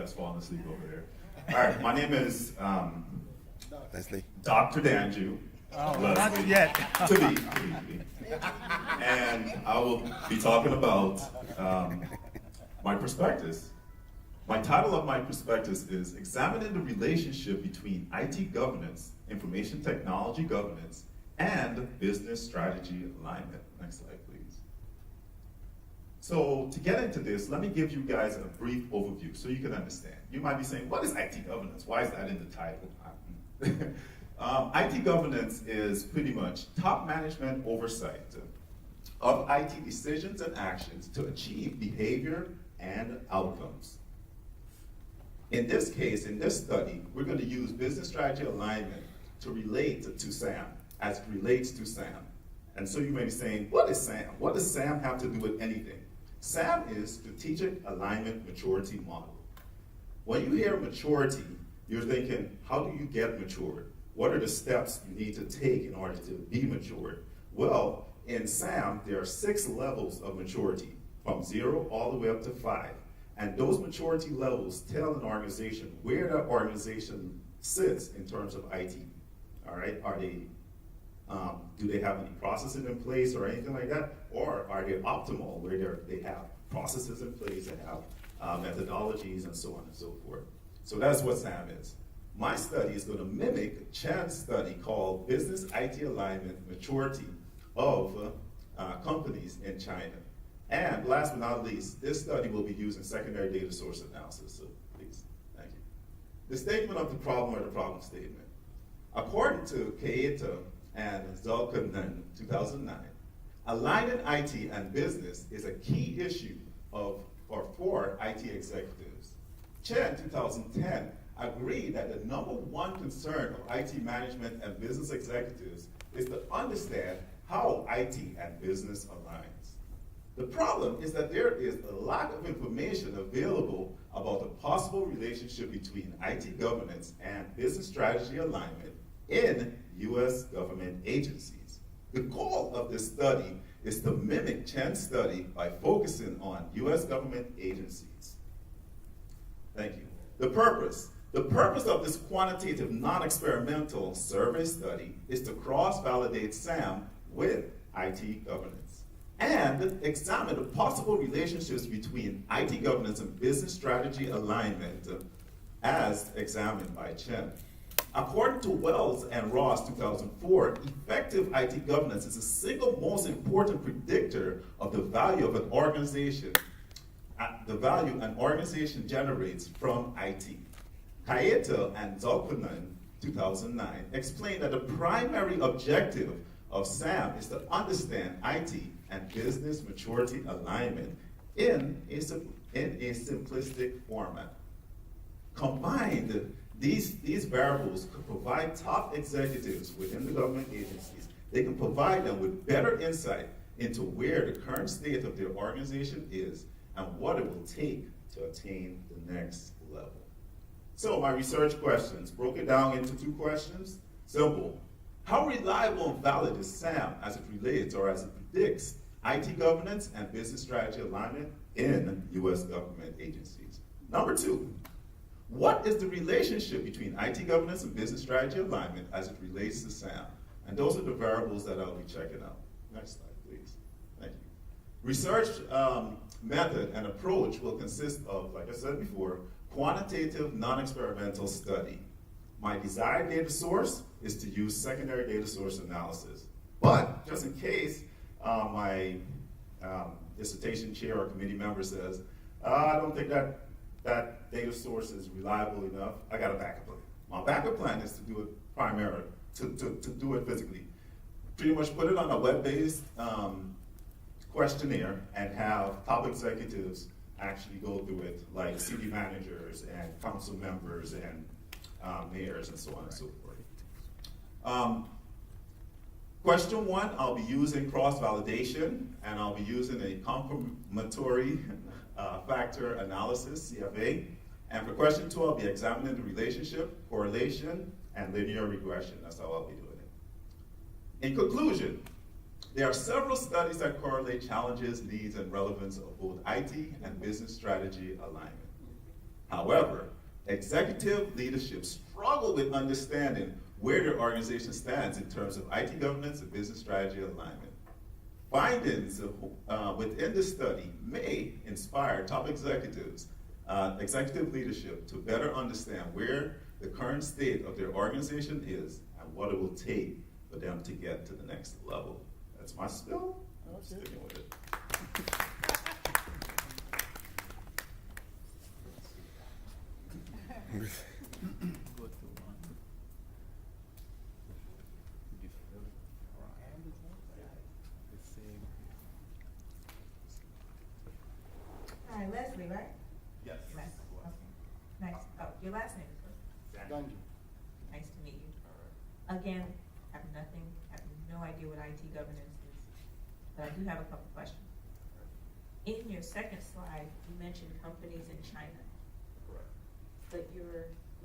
that's falling asleep over there. All right, my name is Leslie. Dr. Danjou. Oh, not yet. To be. And I will be talking about my prospectus. My title of my prospectus is Examining the Relationship Between IT Governance, Information Technology Governance, and Business Strategy Alignment. Next slide, please. So to get into this, let me give you guys a brief overview so you can understand. You might be saying, what is IT governance? Why is that in the title? IT governance is pretty much top management oversight of IT decisions and actions to achieve behavior and outcomes. In this case, in this study, we're going to use business strategy alignment to relate to SAM, as it relates to SAM. And so you may be saying, what is SAM? What does SAM have to do with anything? SAM is Strategic Alignment Maturity Model. When you hear maturity, you're thinking, how do you get matured? What are the steps you need to take in order to be matured? Well, in SAM, there are 6 levels of maturity, from 0 all the way up to 5. And those maturity levels tell an organization where that organization sits in terms of IT. All right, are they, do they have any processes in place or anything like that? Or are they optimal, where they have processes in place, they have methodologies and so on and so forth. So that's what SAM is. My study is going to mimic Chan's study called Business IT Alignment Maturity of Companies in China. And last but not least, this study will be using secondary data source analysis. So please, thank you. The statement of the problem or the problem statement. According to Kaeta and Zulkarnain, 2009, aligning IT and business is a key issue for IT executives. Chen, 2010, agreed that the #1 concern of IT management and business executives is to understand how IT and business aligns. The problem is that there is a lack of information available about the possible relationship between IT governance and business strategy alignment in U.S. government agencies. The goal of this study is to mimic Chen's study by focusing on U.S. government agencies. Thank you. The purpose of this quantitative non-experimental survey study is to cross-validate SAM with IT governance and examine the possible relationships between IT governance and business strategy alignment as examined by Chen. According to Wells and Ross, 2004, effective IT governance is the single most important predictor of the value of an organization, the value an organization generates from IT. Kaeta and Zulkarnain, 2009, explained that the primary objective of SAM is to understand IT and business maturity alignment in a simplistic format. Combined, these variables could provide top executives within the government agencies. They can provide them with better insight into where the current state of their organization is and what it will take to attain the next level. So my research questions, broken down into 2 questions. Simple. How reliable and valid is SAM as it relates or as it predicts IT governance and business strategy alignment in U.S. government agencies? Number 2, what is the relationship between IT governance and business strategy alignment as it relates to SAM? And those are the variables that I'll be checking out. Next slide, please. Thank you. Research method and approach will consist of, like I said before, quantitative non-experimental study. My desired data source is to use secondary data source analysis. But just in case my dissertation chair or committee member says, I don't think that data source is reliable enough, I got a backup plan. My backup plan is to do it primarily, to do it physically. Pretty much put it on a web-based questionnaire and have top executives actually go through it, like city managers and council members and mayors and so on and so forth. Question 1, I'll be using cross-validation, and I'll be using a confirmatory factor analysis, CFA. And for question 2, I'll be examining the relationship, correlation, and linear regression. That's how I'll be doing it. In conclusion, there are several studies that correlate challenges, needs, and relevance of both IT and business strategy alignment. However, executive leadership struggle with understanding where their organization stands in terms of IT governance and business strategy alignment. Findings within the study may inspire top executives, executive leadership to better understand where the current state of their organization is and what it will take for them to get to the next level. That's my spill. I'm sticking with it. Hi, Leslie, right? Yes. Nice. Okay. Nice. Oh, your last name is what? LDanjou. Nice to meet you. Again, have no idea what IT governance is, but I do have a couple questions. In your second slide, you mentioned companies in China, Correct. but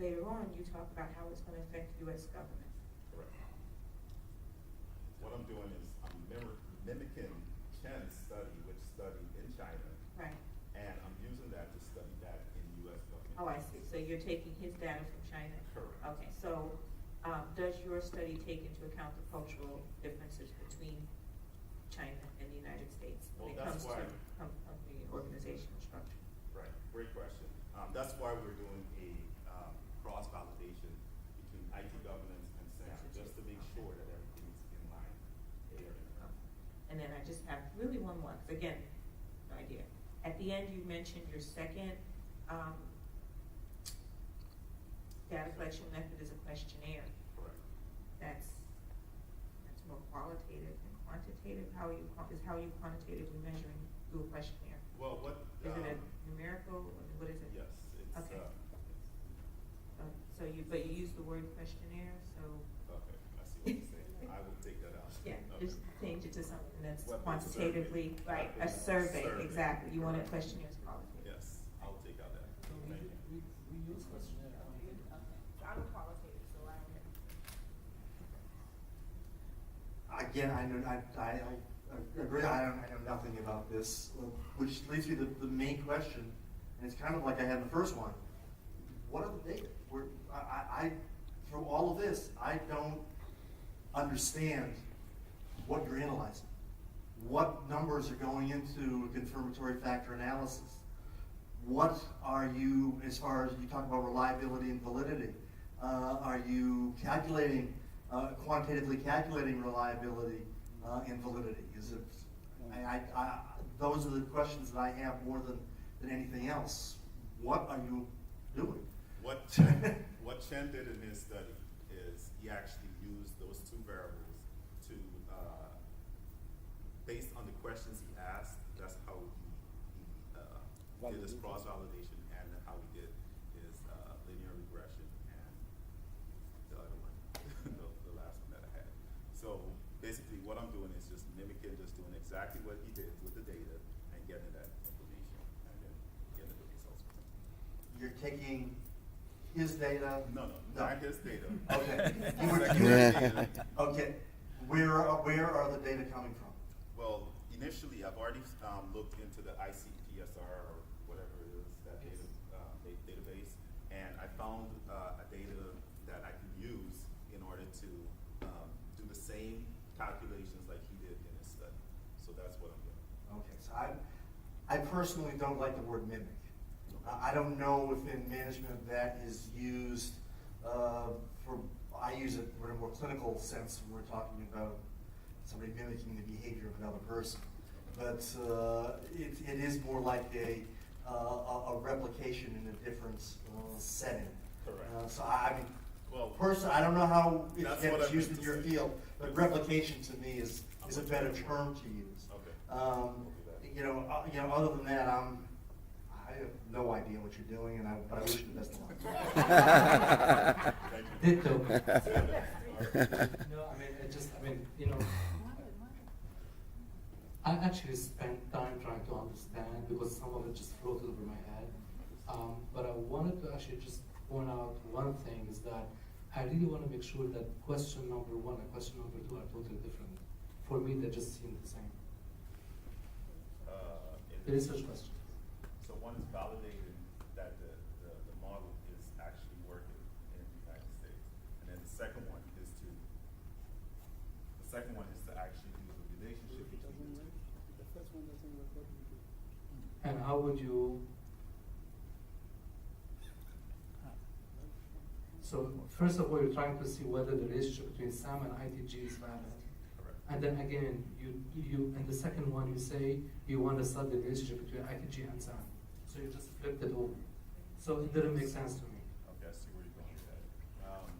later on, you talk about how it's gonna affect U.S. government. Correct. What I'm doing is I'm mimicking Chen's study, which studied in China, Right. and I'm using that to study that in U.S. government. Oh, I see. So you're taking his data from China? Correct. Okay, so, does your study take into account the cultural differences between China and the United States when Well, it comes that's to why- company organizational structure? Right, great question. That's why we're doing a cross-validation between IT governance and SAM, just to make sure that everything's in line there. And then I just have really one more, 'cause again, no idea. At the end, you mentioned your second, data collection method is a questionnaire. Correct. That's more qualitative than quantitative. How are you quantitatively measuring through a questionnaire? Well, what? Is it a numerical, or what is it? Yes, it's, Okay. But you use the word questionnaire, so, okay, I see what you're saying. I will take that out. yeah, Okay. just change it to something that's What, a quantitatively, survey? right, a Okay. survey, Survey. exactly. You want a Correct. questionnaire qualitative. Yes, I'll take out that. Thank you. We use questionnaire. I'm qualitative, so I don't have. Again, I agree, I know nothing about this, which leads me to the main question, and it's kind of like I had the first one. What are the data? Through all of this, I don't understand what you're analyzing. What numbers are going into a confirmatory factor analysis? What are you, as far as you talk about reliability and validity, are you calculating, quantitatively calculating reliability and validity? Is it, those are the questions that I have more than anything else. What are you doing? What Chen did in his study is he actually used those two variables to, based on the questions he asked, that's how he did his cross-validation, and how he did his linear regression, and the other one, the last one that I had. So basically what I'm doing is just mimicking, just doing exactly what he did with the data and getting that information, and then getting the results from him. You're taking his data? No, not his data. Okay. Okay. Where are the data coming from? Well, initially, I've already looked into the ICPSR or whatever it is, that database, and I found a data that I can use in order to do the same calculations like he did in his study. So that's what I'm doing. Okay, so I personally don't like the word mimic. I don't know if in management that is used I use it in a more clinical sense when we're talking about somebody mimicking the behavior of another person. But it is more like a replication in a different setting. Correct. So I mean, Well, personally, I don't know how that's it's what I used meant in to your say. field, but replication to me is a better term to use. Okay. You know, other than that, I have no idea what you're doing, but I wish you the best of luck. Ditto. No, I mean, you know, I actually spent time trying to understand because some of it just floated over my head. But I wanted to actually just point out one thing is that I really want to make sure that question number one and question number two are totally different. For me, they just seem the same. The research question. So one is validating that the second one is to actually do the relationship between the two. The first one doesn't work, what do you do? And how would you? So first of all, you're trying to see whether the relationship between SAM and ITG is valid. Correct. And then again, you in the second one, you say you want to study the relationship between ITG and SAM. So you just flipped it over. So it didn't make sense to me. Okay, I see where you're going with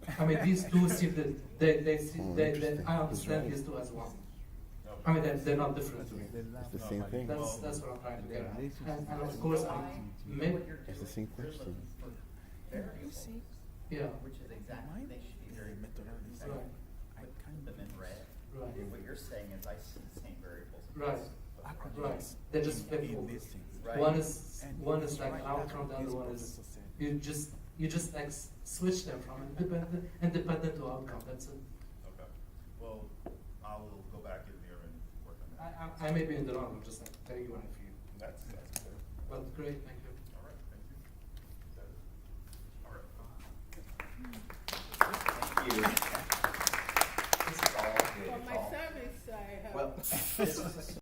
that. I mean, these two seem that they see, Oh, they, interesting. I understand Right. these two as one. Okay. I mean, they're not different to me. It's the No, same I- thing. That's what I'm trying to get at. And of course, It's the same question. yeah, Which is exactly, they should be very right, put them in red. right, And what you're saying is I see the same variables. right, right. They just flip over. Right. One is like an outcome, the other one is, you just like switch them from independent to outcome, that's it. Okay, well, I'll go back in there and work on that. I may be in the wrong, I'm just like telling you what I feel. That's good. Well, great, thank you